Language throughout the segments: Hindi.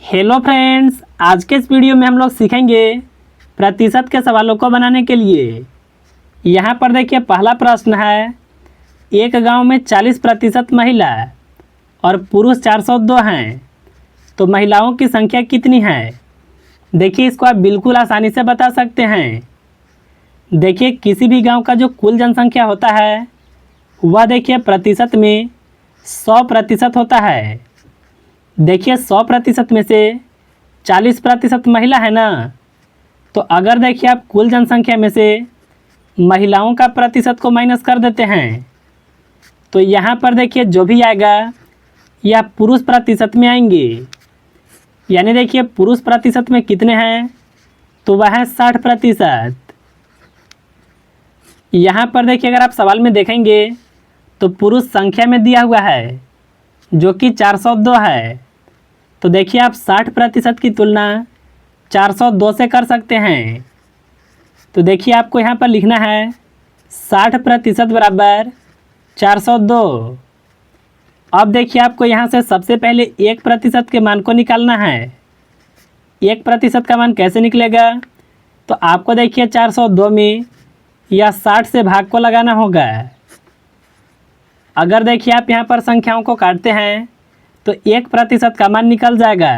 हेलो फ्रेंड्स, आज के इस वीडियो में हम लोग सीखेंगे प्रतिशत के सवालों को बनाने के लिए। यहाँ पर देखिए पहला प्रश्न है, एक गांव में 40% महिला और पुरुष 402 हैं, तो महिलाओं की संख्या कितनी है। देखिए इसको आप बिल्कुल आसानी से बता सकते हैं। देखिए किसी भी गांव का जो कुल जनसंख्या होता है वह देखिए प्रतिशत में 100% होता है। देखिए 100% में से 40% महिला है ना, तो अगर देखिए आप कुल जनसंख्या में से महिलाओं का प्रतिशत को माइनस कर देते हैं तो यहाँ पर देखिए जो भी आएगा यह पुरुष प्रतिशत में आएंगे। यानी देखिए पुरुष प्रतिशत में कितने हैं, तो वह है 60%। यहाँ पर देखिए अगर आप सवाल में देखेंगे तो पुरुष संख्या में दिया हुआ है जो कि 402 है, तो देखिए आप 60% की तुलना 402 से कर सकते हैं। तो देखिए आपको यहाँ पर लिखना है 60% बराबर 402। अब देखिए आपको यहाँ से सबसे पहले 1% के मान को निकालना है। 1% का मान कैसे निकलेगा, तो आपको देखिए 402 में या 60 से भाग को लगाना होगा। अगर देखिए आप यहाँ पर संख्याओं को काटते हैं तो 1% का मान निकल जाएगा।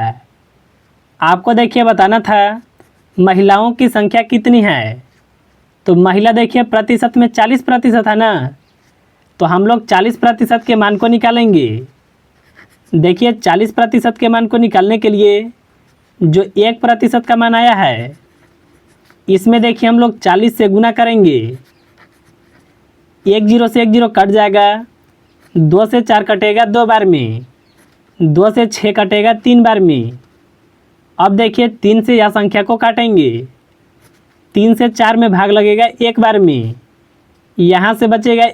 आपको देखिए बताना था महिलाओं की संख्या कितनी है, तो महिला देखिए प्रतिशत में 40% है ना, तो हम लोग 40% के मान को निकालेंगे। देखिए 40% के मान को निकालने के लिए जो 1% का मान आया है इसमें देखिए हम लोग 40 से गुना करेंगे। 1 0 से 1 0 कट जाएगा, 2 से 4 कटेगा 2 बार में, 2 से 6 कटेगा 3 बार में। अब देखिए 3 से यह संख्या को काटेंगे, 3 से 4 में भाग लगेगा 1 बार में, यहाँ से बचेगा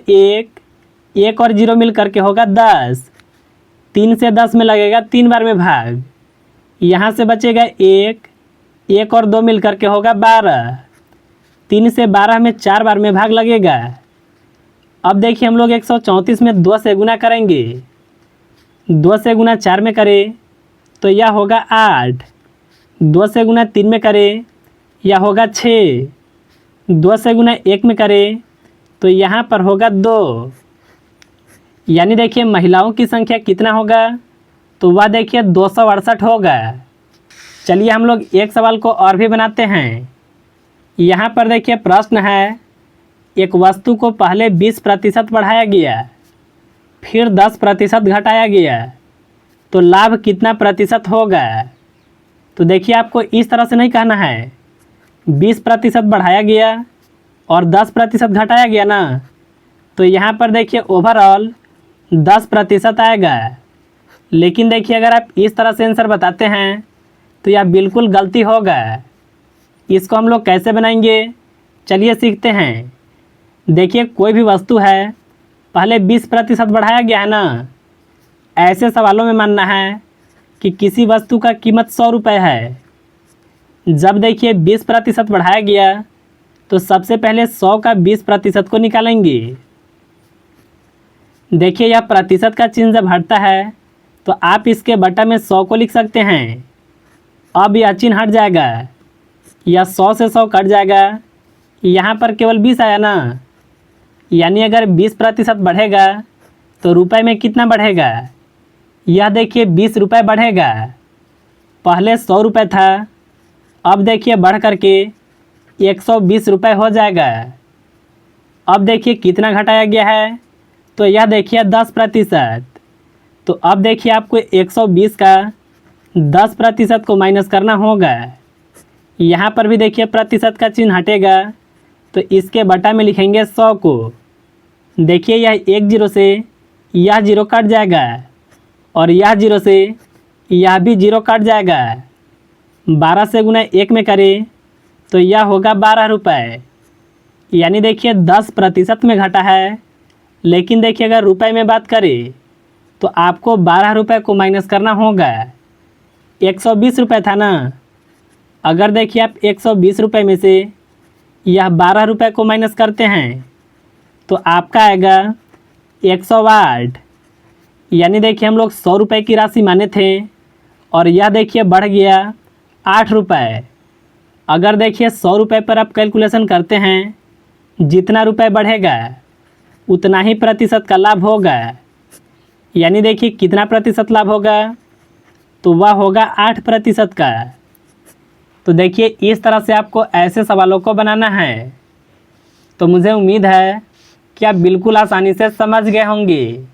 1 और 0 मिल करके होगा 10। 3 से 10 में लगेगा 3 बार में भाग, यहाँ से बचेगा 1 और 2 मिल करके होगा 12। 3 से 12 में 4 बार में भाग लगेगा। अब देखिए हम लोग 134 में 2 से गुना करेंगे, 2 से गुना 4 में करें तो यह होगा 8, 2 से गुना 3 में करें यह होगा 6, 2 से गुना 1 में करें तो यहाँ पर होगा 2। यानी देखिए महिलाओं की संख्या कितना होगा, तो वह देखिए 268 होगा। चलिए हम लोग एक सवाल को और भी बनाते हैं। यहाँ पर देखिए प्रश्न है, एक वस्तु को पहले 20% बढ़ाया गया, फिर 10% घटाया गया, तो लाभ कितना प्रतिशत होगा। तो देखिए आपको इस तरह से नहीं कहना है 20% बढ़ाया गया और 10% घटाया गया ना, तो यहाँ पर देखिए ओवरऑल 10% आएगा। लेकिन देखिए अगर आप इस तरह से आंसर बताते हैं तो यह बिल्कुल गलती होगा। इसको हम लोग कैसे बनाएंगे, चलिए सीखते हैं। देखिए कोई भी वस्तु है पहले 20% बढ़ाया गया है ना, ऐसे सवालों में मानना है कि किसी वस्तु का कीमत 100 रुपये है। जब देखिए 20% बढ़ाया गया तो सबसे पहले 100 का 20% को निकालेंगे। देखिए यह प्रतिशत का चिन्ह जब हटता है तो आप इसके बटा में 100 को लिख सकते हैं। अब यह चिन्ह हट जाएगा, यह 100 से 100 कट जाएगा, यहाँ पर केवल 20 आया ना। यानी अगर 20% बढ़ेगा तो रुपए में कितना बढ़ेगा, यह देखिए 20 रुपये बढ़ेगा। पहले 100 रुपये था, अब देखिए बढ़ करके 120 रुपये हो जाएगा। अब देखिए कितना घटाया गया है, तो यह देखिए 10%। तो अब देखिए आपको 120 का 10% को माइनस करना होगा। यहाँ पर भी देखिए प्रतिशत का चिन्ह हटेगा तो इसके बटा में लिखेंगे 100 को। देखिए यह 1 0 से यह 0 कट जाएगा और यह 0 से यह भी 0 कट जाएगा। 12 से गुना 1 में करें तो यह होगा 12 रुपये। यानी देखिए 10% में घटा है, लेकिन देखिए अगर रुपए में बात करें तो आपको 12 रुपये को माइनस करना होगा। 120 रुपये था ना, अगर देखिए आप 120 रुपये में से यह 12 रुपये को माइनस करते हैं तो आपका आएगा 108। यानी देखिए हम लोग 100 रुपये की राशि माने थे और यह देखिए बढ़ गया 8 रुपये। अगर देखिए 100 रुपये पर आप कैलकुलेशन करते हैं, जितना रुपये बढ़ेगा उतना ही प्रतिशत का लाभ होगा। यानी देखिए कितना प्रतिशत लाभ होगा, तो वह होगा 8% का। तो देखिए इस तरह से आपको ऐसे सवालों को बनाना है। तो मुझे उम्मीद है कि आप बिल्कुल आसानी से समझ गए होंगे।